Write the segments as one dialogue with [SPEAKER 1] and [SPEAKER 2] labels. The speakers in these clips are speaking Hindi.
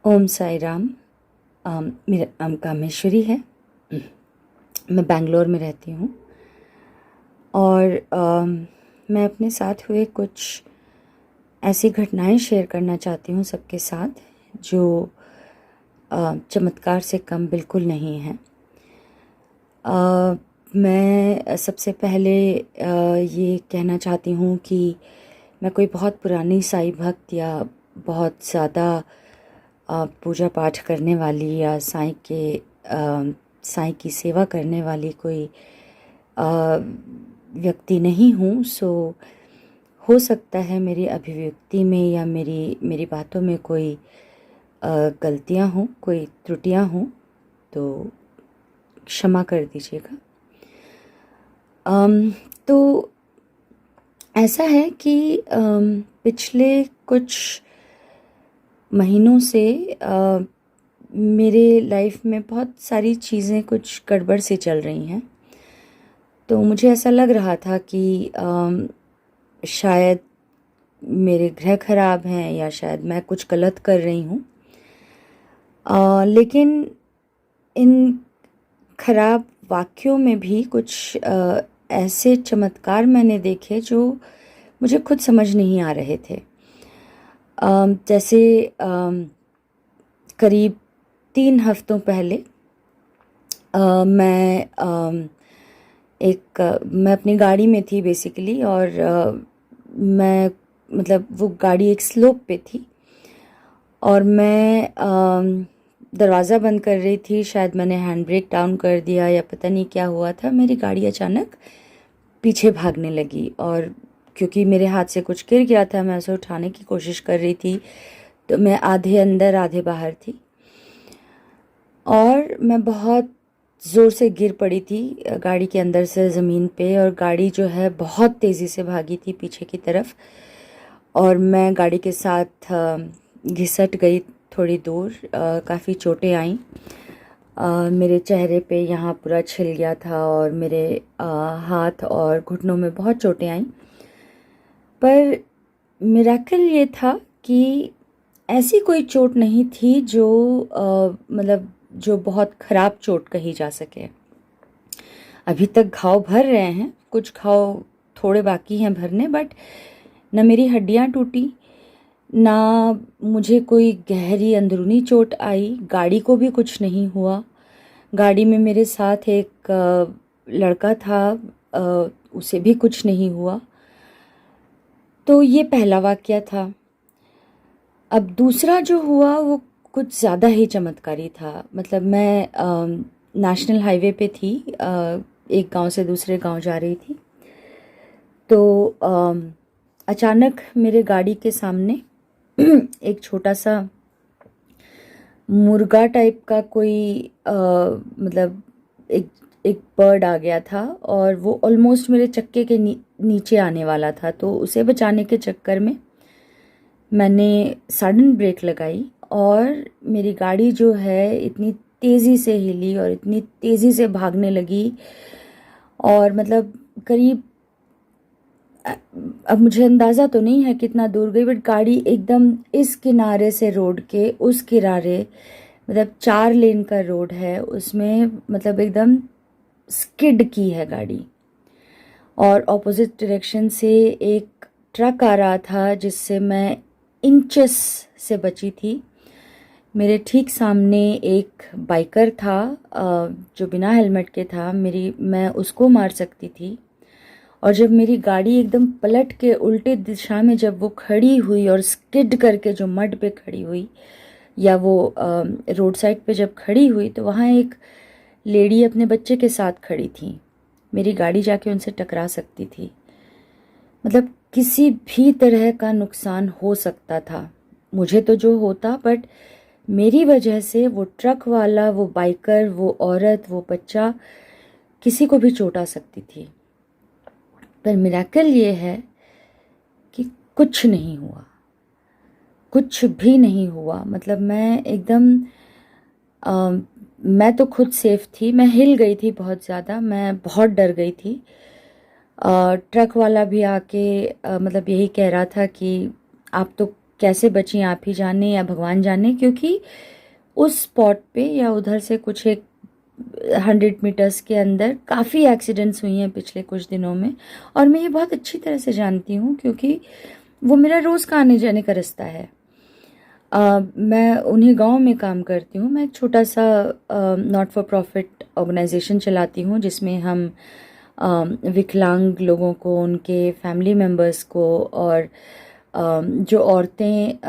[SPEAKER 1] ओम साई राम। मेरा नाम कामेश्वरी है। मैं बैंगलोर में रहती हूँ और मैं अपने साथ हुए कुछ ऐसी घटनाएं शेयर करना चाहती हूँ सबके साथ जो चमत्कार से कम बिल्कुल नहीं हैं। मैं सबसे पहले ये कहना चाहती हूँ कि मैं कोई बहुत पुरानी साईं भक्त या बहुत ज़्यादा पूजा पाठ करने वाली या साईं की सेवा करने वाली कोई अ, व्यक्ति नहीं हूँ। हो सकता है मेरी अभिव्यक्ति में या मेरी मेरी बातों में कोई गलतियाँ हों, कोई त्रुटियाँ हों, तो क्षमा कर दीजिएगा। तो ऐसा है कि पिछले कुछ महीनों से मेरे लाइफ में बहुत सारी चीज़ें कुछ गड़बड़ से चल रही हैं। तो मुझे ऐसा लग रहा था कि शायद मेरे ग्रह खराब हैं या शायद मैं कुछ गलत कर रही हूँ। लेकिन इन खराब वाक्यों में भी कुछ ऐसे चमत्कार मैंने देखे जो मुझे खुद समझ नहीं आ रहे थे। जैसे करीब 3 हफ्तों पहले मैं अपनी गाड़ी में थी बेसिकली, और मैं मतलब वो गाड़ी एक स्लोप पे थी और मैं दरवाज़ा बंद कर रही थी। शायद मैंने हैंड ब्रेक डाउन कर दिया या पता नहीं क्या हुआ था, मेरी गाड़ी अचानक पीछे भागने लगी। और क्योंकि मेरे हाथ से कुछ गिर गया था, मैं उसे उठाने की कोशिश कर रही थी, तो मैं आधे अंदर आधे बाहर थी और मैं बहुत ज़ोर से गिर पड़ी थी गाड़ी के अंदर से ज़मीन पे। और गाड़ी जो है बहुत तेज़ी से भागी थी पीछे की तरफ और मैं गाड़ी के साथ घिसट गई थोड़ी दूर। काफ़ी चोटें आईं। मेरे चेहरे पे यहाँ पूरा छिल गया था और मेरे हाथ और घुटनों में बहुत चोटें आईं। पर मिरेकल ये था कि ऐसी कोई चोट नहीं थी जो मतलब जो बहुत ख़राब चोट कही जा सके। अभी तक घाव भर रहे हैं, कुछ घाव थोड़े बाकी हैं भरने, बट न मेरी हड्डियाँ टूटी, ना मुझे कोई गहरी अंदरूनी चोट आई, गाड़ी को भी कुछ नहीं हुआ। गाड़ी में मेरे साथ एक लड़का था, उसे भी कुछ नहीं हुआ। तो ये पहला वाक़या था। अब दूसरा जो हुआ वो कुछ ज़्यादा ही चमत्कारी था। मतलब मैं नेशनल हाईवे पे थी, एक गांव से दूसरे गांव जा रही थी। तो अचानक मेरे गाड़ी के सामने एक छोटा सा मुर्गा टाइप का कोई मतलब एक एक बर्ड आ गया था और वो ऑलमोस्ट मेरे चक्के के नीचे आने वाला था। तो उसे बचाने के चक्कर में मैंने सडन ब्रेक लगाई और मेरी गाड़ी जो है इतनी तेज़ी से हिली और इतनी तेज़ी से भागने लगी। और मतलब करीब अब मुझे अंदाज़ा तो नहीं है कितना दूर गई, बट गाड़ी एकदम इस किनारे से रोड के उस किनारे, मतलब 4 लेन का रोड है उसमें, मतलब एकदम स्किड की है गाड़ी। और ऑपोजिट डायरेक्शन से एक ट्रक आ रहा था जिससे मैं इंचेस से बची थी। मेरे ठीक सामने एक बाइकर था जो बिना हेलमेट के था। मैं उसको मार सकती थी। और जब मेरी गाड़ी एकदम पलट के उल्टे दिशा में जब वो खड़ी हुई और स्किड करके जो मड पे खड़ी हुई या वो रोड साइड पे जब खड़ी हुई, तो वहाँ एक लेडी अपने बच्चे के साथ खड़ी थी। मेरी गाड़ी जाके उनसे टकरा सकती थी। मतलब किसी भी तरह का नुकसान हो सकता था। मुझे तो जो होता, बट मेरी वजह से वो ट्रक वाला, वो बाइकर, वो औरत, वो बच्चा, किसी को भी चोट आ सकती थी। पर मिरेकल ये है कि कुछ नहीं हुआ, कुछ भी नहीं हुआ। मतलब मैं एकदम मैं तो खुद सेफ थी। मैं हिल गई थी बहुत ज़्यादा, मैं बहुत डर गई थी। ट्रक वाला भी आके मतलब यही कह रहा था कि आप तो कैसे बची आप ही जाने या भगवान जाने, क्योंकि उस स्पॉट पे या उधर से कुछ एक 100 मीटर्स के अंदर काफ़ी एक्सीडेंट्स हुई हैं पिछले कुछ दिनों में। और मैं ये बहुत अच्छी तरह से जानती हूँ क्योंकि वो मेरा रोज़ का आने जाने का रास्ता है। मैं उन्हीं गांव में काम करती हूँ। मैं एक छोटा सा नॉट फॉर प्रॉफिट ऑर्गेनाइजेशन चलाती हूँ जिसमें हम विकलांग लोगों को, उनके फैमिली मेम्बर्स को, और जो औरतें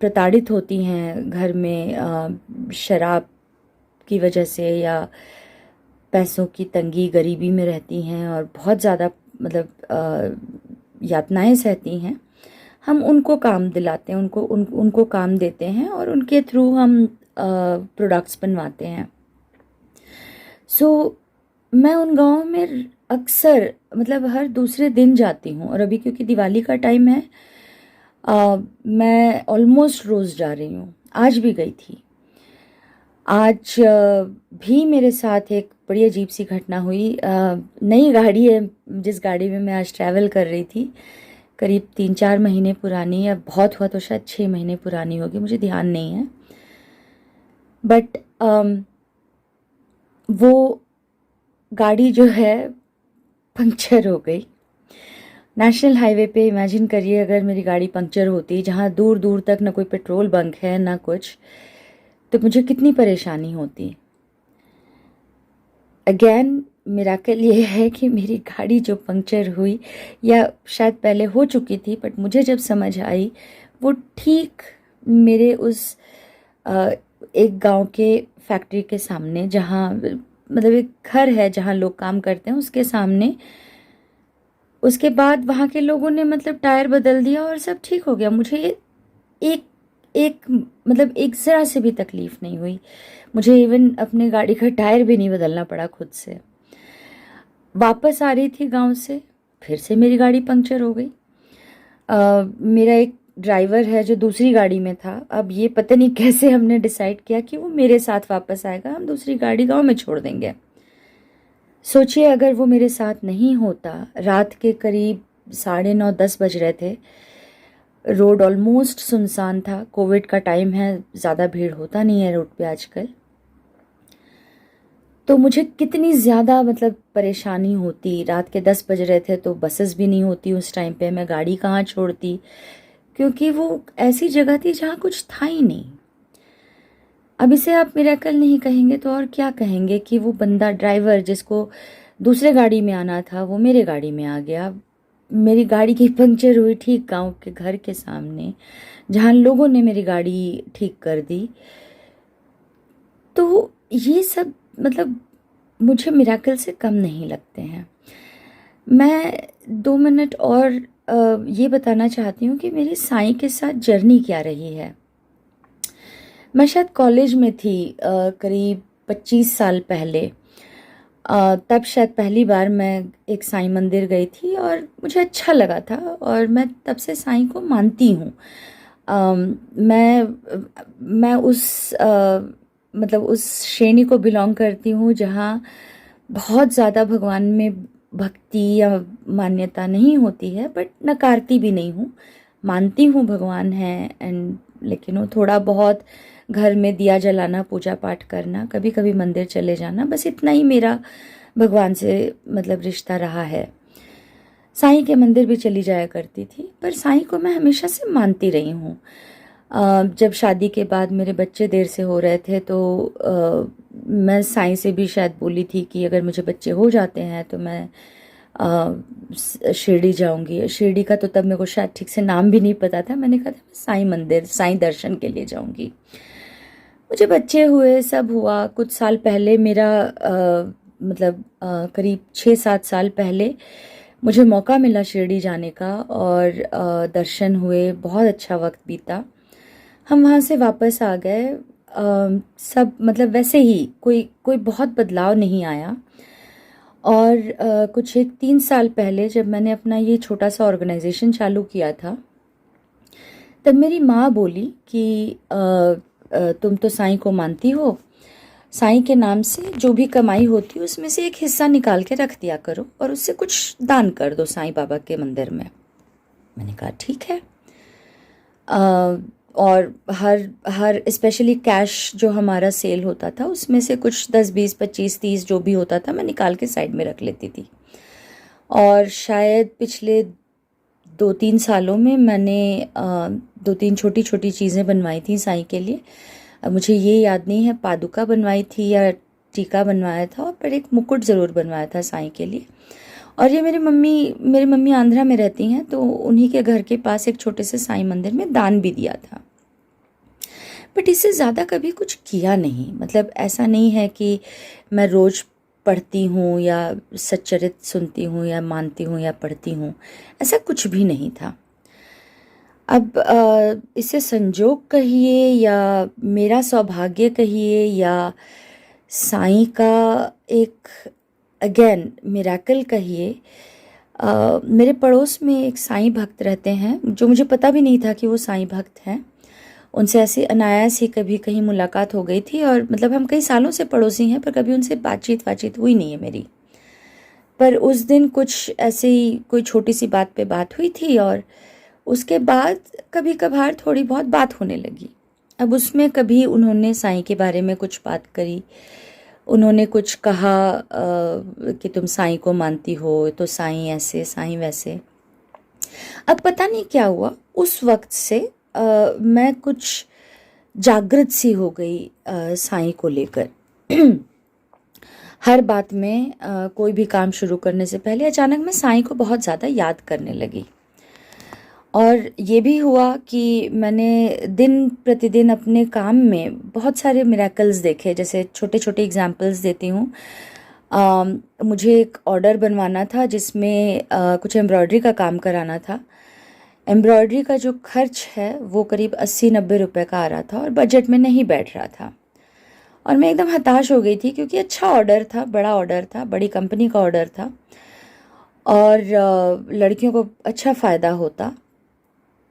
[SPEAKER 1] प्रताड़ित होती हैं घर में शराब की वजह से या पैसों की तंगी गरीबी में रहती हैं और बहुत ज़्यादा यातनाएं सहती हैं, हम उनको काम दिलाते हैं, उनको काम देते हैं और उनके थ्रू हम प्रोडक्ट्स बनवाते हैं। मैं उन गाँव में अक्सर हर दूसरे दिन जाती हूँ। और अभी क्योंकि दिवाली का टाइम है, मैं ऑलमोस्ट रोज़ जा रही हूँ। आज भी गई थी। आज भी मेरे साथ एक बड़ी अजीब सी घटना हुई। नई गाड़ी है जिस गाड़ी में मैं आज ट्रैवल कर रही थी, करीब 3-4 महीने पुरानी, या बहुत हुआ तो शायद 6 महीने पुरानी होगी, मुझे ध्यान नहीं है। बट वो गाड़ी जो है पंक्चर हो गई नेशनल हाईवे पे। इमेजिन करिए अगर मेरी गाड़ी पंक्चर होती, जहाँ दूर दूर तक ना कोई पेट्रोल बंक है ना कुछ, तो मुझे कितनी परेशानी होती। अगेन मिराकल ये है कि मेरी गाड़ी जो पंक्चर हुई, या शायद पहले हो चुकी थी, बट मुझे जब समझ आई, वो ठीक मेरे उस एक गांव के फैक्ट्री के सामने, जहाँ एक घर है जहाँ लोग काम करते हैं, उसके सामने। उसके बाद वहाँ के लोगों ने टायर बदल दिया और सब ठीक हो गया। मुझे एक एक एक ज़रा से भी तकलीफ़ नहीं हुई। मुझे इवन अपने गाड़ी का टायर भी नहीं बदलना पड़ा खुद से। वापस आ रही थी गांव से, फिर से मेरी गाड़ी पंक्चर हो गई। मेरा एक ड्राइवर है जो दूसरी गाड़ी में था। अब ये पता नहीं कैसे हमने डिसाइड किया कि वो मेरे साथ वापस आएगा, हम दूसरी गाड़ी गांव में छोड़ देंगे। सोचिए अगर वो मेरे साथ नहीं होता, रात के करीब 9:30-10 बज रहे थे, रोड ऑलमोस्ट सुनसान था। कोविड का टाइम है, ज़्यादा भीड़ होता नहीं है रोड पे आजकल। तो मुझे कितनी ज़्यादा परेशानी होती। रात के 10 बज रहे थे तो बसेस भी नहीं होती उस टाइम पे, मैं गाड़ी कहाँ छोड़ती, क्योंकि वो ऐसी जगह थी जहाँ कुछ था ही नहीं। अब इसे आप मिरेकल नहीं कहेंगे तो और क्या कहेंगे कि वो बंदा, ड्राइवर जिसको दूसरे गाड़ी में आना था, वो मेरे गाड़ी में आ गया। मेरी गाड़ी की पंक्चर हुई ठीक गांव के घर के सामने, जहाँ लोगों ने मेरी गाड़ी ठीक कर दी। तो ये सब मुझे मिरेकल से कम नहीं लगते हैं। मैं 2 मिनट और ये बताना चाहती हूँ कि मेरी साईं के साथ जर्नी क्या रही है। मैं शायद कॉलेज में थी, करीब 25 साल पहले। तब शायद पहली बार मैं एक साईं मंदिर गई थी और मुझे अच्छा लगा था, और मैं तब से साईं को मानती हूँ। मैं उस श्रेणी को बिलोंग करती हूँ जहाँ बहुत ज़्यादा भगवान में भक्ति या मान्यता नहीं होती है, बट नकारती भी नहीं हूँ। मानती हूँ भगवान है, लेकिन वो थोड़ा बहुत घर में दिया जलाना, पूजा पाठ करना, कभी कभी मंदिर चले जाना, बस इतना ही मेरा भगवान से रिश्ता रहा है। साईं के मंदिर भी चली जाया करती थी, पर साईं को मैं हमेशा से मानती रही हूँ। जब शादी के बाद मेरे बच्चे देर से हो रहे थे तो मैं साईं से भी शायद बोली थी कि अगर मुझे बच्चे हो जाते हैं तो मैं शिरडी जाऊंगी। शिरडी का तो तब मेरे को शायद ठीक से नाम भी नहीं पता था। मैंने कहा था मैं साईं मंदिर, साईं दर्शन के लिए जाऊंगी। मुझे बच्चे हुए, सब हुआ। कुछ साल पहले मेरा करीब 6-7 साल पहले मुझे मौका मिला शिरडी जाने का, और दर्शन हुए, बहुत अच्छा वक्त बीता। हम वहाँ से वापस आ गए। सब वैसे ही, कोई बहुत बदलाव नहीं आया। और कुछ 3 साल पहले जब मैंने अपना ये छोटा सा ऑर्गेनाइजेशन चालू किया था, तब मेरी माँ बोली कि तुम तो साईं को मानती हो, साईं के नाम से जो भी कमाई होती है उसमें से एक हिस्सा निकाल के रख दिया करो और उससे कुछ दान कर दो साईं बाबा के मंदिर में। मैंने कहा ठीक है। और हर हर स्पेशली कैश जो हमारा सेल होता था उसमें से कुछ 10 20 25 30 जो भी होता था मैं निकाल के साइड में रख लेती थी। और शायद पिछले 2 3 सालों में मैंने 2 3 छोटी छोटी चीज़ें बनवाई थी साईं के लिए। अब मुझे ये याद नहीं है पादुका बनवाई थी या टीका बनवाया था, पर एक मुकुट ज़रूर बनवाया था साईं के लिए। और ये मेरी मम्मी आंध्रा में रहती हैं, तो उन्हीं के घर के पास एक छोटे से साईं मंदिर में दान भी दिया था। बट इससे ज़्यादा कभी कुछ किया नहीं। मतलब ऐसा नहीं है कि मैं रोज़ पढ़ती हूँ या सच्चरित सुनती हूँ या मानती हूँ या पढ़ती हूँ, ऐसा कुछ भी नहीं था। अब इसे संजोग कहिए या मेरा सौभाग्य कहिए या साईं का एक अगेन मिरेकल कहिए। मेरे पड़ोस में एक साईं भक्त रहते हैं जो मुझे पता भी नहीं था कि वो साईं भक्त हैं। उनसे ऐसे अनायास ही कभी कहीं मुलाकात हो गई थी, और मतलब हम कई सालों से पड़ोसी हैं, पर कभी उनसे बातचीत हुई नहीं है मेरी। पर उस दिन कुछ ऐसे ही कोई छोटी सी बात पे बात हुई थी, और उसके बाद कभी कभार थोड़ी बहुत बात होने लगी। अब उसमें कभी उन्होंने साईं के बारे में कुछ बात करी, उन्होंने कुछ कहा कि तुम साईं को मानती हो तो साईं ऐसे साईं वैसे। अब पता नहीं क्या हुआ, उस वक्त से मैं कुछ जागृत सी हो गई साईं को लेकर। हर बात में कोई भी काम शुरू करने से पहले अचानक मैं साईं को बहुत ज़्यादा याद करने लगी। और ये भी हुआ कि मैंने दिन प्रतिदिन अपने काम में बहुत सारे मिरेकल्स देखे। जैसे छोटे छोटे एग्जांपल्स देती हूँ। मुझे एक ऑर्डर बनवाना था जिसमें कुछ एम्ब्रॉयडरी का काम कराना था। एम्ब्रॉयडरी का जो खर्च है वो करीब 80 90 रुपए का आ रहा था और बजट में नहीं बैठ रहा था। और मैं एकदम हताश हो गई थी क्योंकि अच्छा ऑर्डर था, बड़ा ऑर्डर था, बड़ी कंपनी का ऑर्डर था और लड़कियों को अच्छा फ़ायदा होता।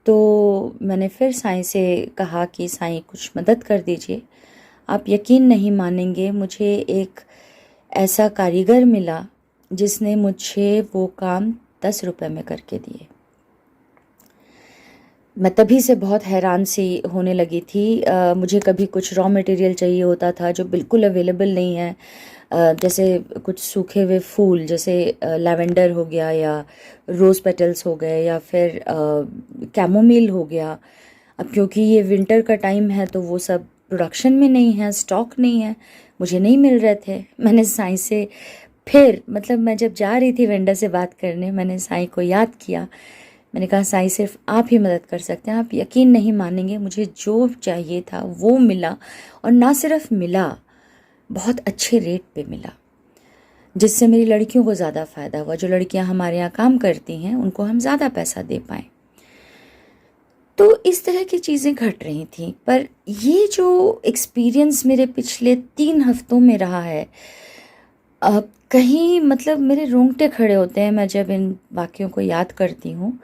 [SPEAKER 1] तो मैंने फिर साईं से कहा कि साईं कुछ मदद कर दीजिए। आप यकीन नहीं मानेंगे, मुझे एक ऐसा कारीगर मिला जिसने मुझे वो काम 10 रुपए में करके दिए। मैं तभी से बहुत हैरान सी होने लगी थी। मुझे कभी कुछ रॉ मटेरियल चाहिए होता था जो बिल्कुल अवेलेबल नहीं है। जैसे कुछ सूखे हुए फूल, जैसे लैवेंडर हो गया या रोज़ पेटल्स हो गए या फिर कैमोमिल हो गया। अब क्योंकि ये विंटर का टाइम है तो वो सब प्रोडक्शन में नहीं है, स्टॉक नहीं है, मुझे नहीं मिल रहे थे। मैंने साईं से फिर मतलब मैं जब जा रही थी वेंडर से बात करने, मैंने साईं को याद किया। मैंने कहा साईं सिर्फ आप ही मदद कर सकते हैं। आप यकीन नहीं मानेंगे, मुझे जो चाहिए था वो मिला, और ना सिर्फ मिला, बहुत अच्छे रेट पे मिला, जिससे मेरी लड़कियों को ज़्यादा फ़ायदा हुआ। जो लड़कियां हमारे यहाँ काम करती हैं उनको हम ज़्यादा पैसा दे पाएँ। तो इस तरह की चीज़ें घट रही थी। पर ये जो एक्सपीरियंस मेरे पिछले 3 हफ्तों में रहा है, कहीं मतलब मेरे रोंगटे खड़े होते हैं मैं जब इन वाक़यों को याद करती हूँ।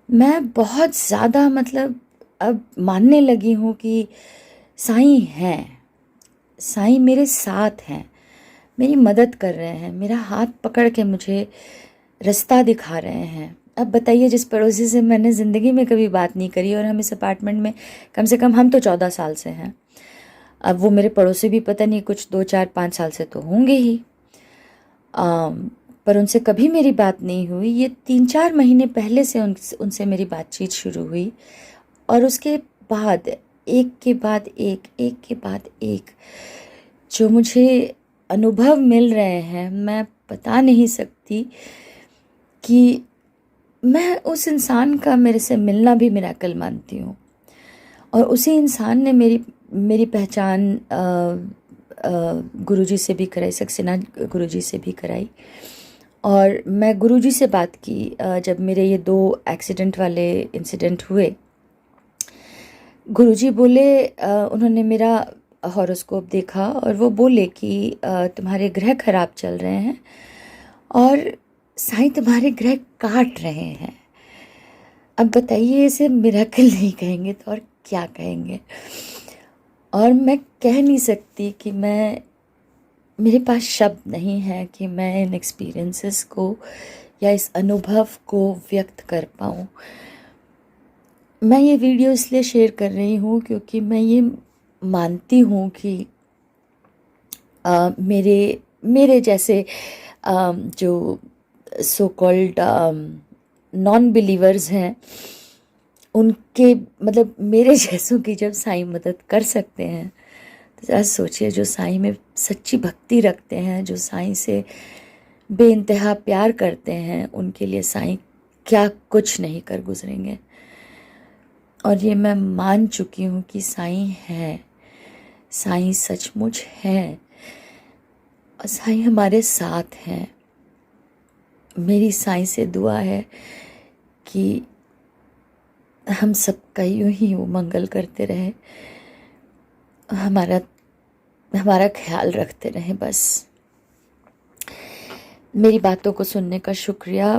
[SPEAKER 1] मैं बहुत ज़्यादा मतलब अब मानने लगी हूँ कि साईं हैं, साईं मेरे साथ हैं, मेरी मदद कर रहे हैं, मेरा हाथ पकड़ के मुझे रास्ता दिखा रहे हैं। अब बताइए, जिस पड़ोसी से मैंने ज़िंदगी में कभी बात नहीं करी, और हम इस अपार्टमेंट में कम से कम हम तो 14 साल से हैं, अब वो मेरे पड़ोसी भी पता नहीं कुछ 2 4 5 साल से तो होंगे ही। पर उनसे कभी मेरी बात नहीं हुई। ये 3 4 महीने पहले से उनसे मेरी बातचीत शुरू हुई, और उसके बाद एक के बाद एक के बाद एक जो मुझे अनुभव मिल रहे हैं, मैं बता नहीं सकती कि मैं उस इंसान का मेरे से मिलना भी मिरेकल मानती हूँ। और उसी इंसान ने मेरी मेरी पहचान गुरुजी से भी कराई, सक्सेना गुरुजी से भी कराई। और मैं गुरुजी से बात की जब मेरे ये 2 एक्सीडेंट वाले इंसिडेंट हुए। गुरुजी बोले, उन्होंने मेरा हॉरोस्कोप देखा और वो बोले कि तुम्हारे ग्रह खराब चल रहे हैं और साईं तुम्हारे ग्रह काट रहे हैं। अब बताइए, इसे मिरेकल नहीं कहेंगे तो और क्या कहेंगे। और मैं कह नहीं सकती कि मेरे पास शब्द नहीं है कि मैं इन एक्सपीरियंसेस को या इस अनुभव को व्यक्त कर पाऊँ। मैं ये वीडियो इसलिए शेयर कर रही हूँ क्योंकि मैं ये मानती हूँ कि मेरे मेरे जैसे जो सो कॉल्ड नॉन बिलीवर्स हैं, उनके मतलब मेरे जैसों की जब साईं मदद कर सकते हैं, तो ज़रा सोचिए, जो साईं में सच्ची भक्ति रखते हैं, जो साईं से बेइंतहा प्यार करते हैं, उनके लिए साईं क्या कुछ नहीं कर गुजरेंगे। और ये मैं मान चुकी हूँ कि साईं है, साईं सचमुच है, और साईं हमारे साथ हैं। मेरी साईं से दुआ है कि हम सबका यूं ही वो मंगल करते रहे, हमारा हमारा ख्याल रखते रहें। बस मेरी बातों को सुनने का शुक्रिया।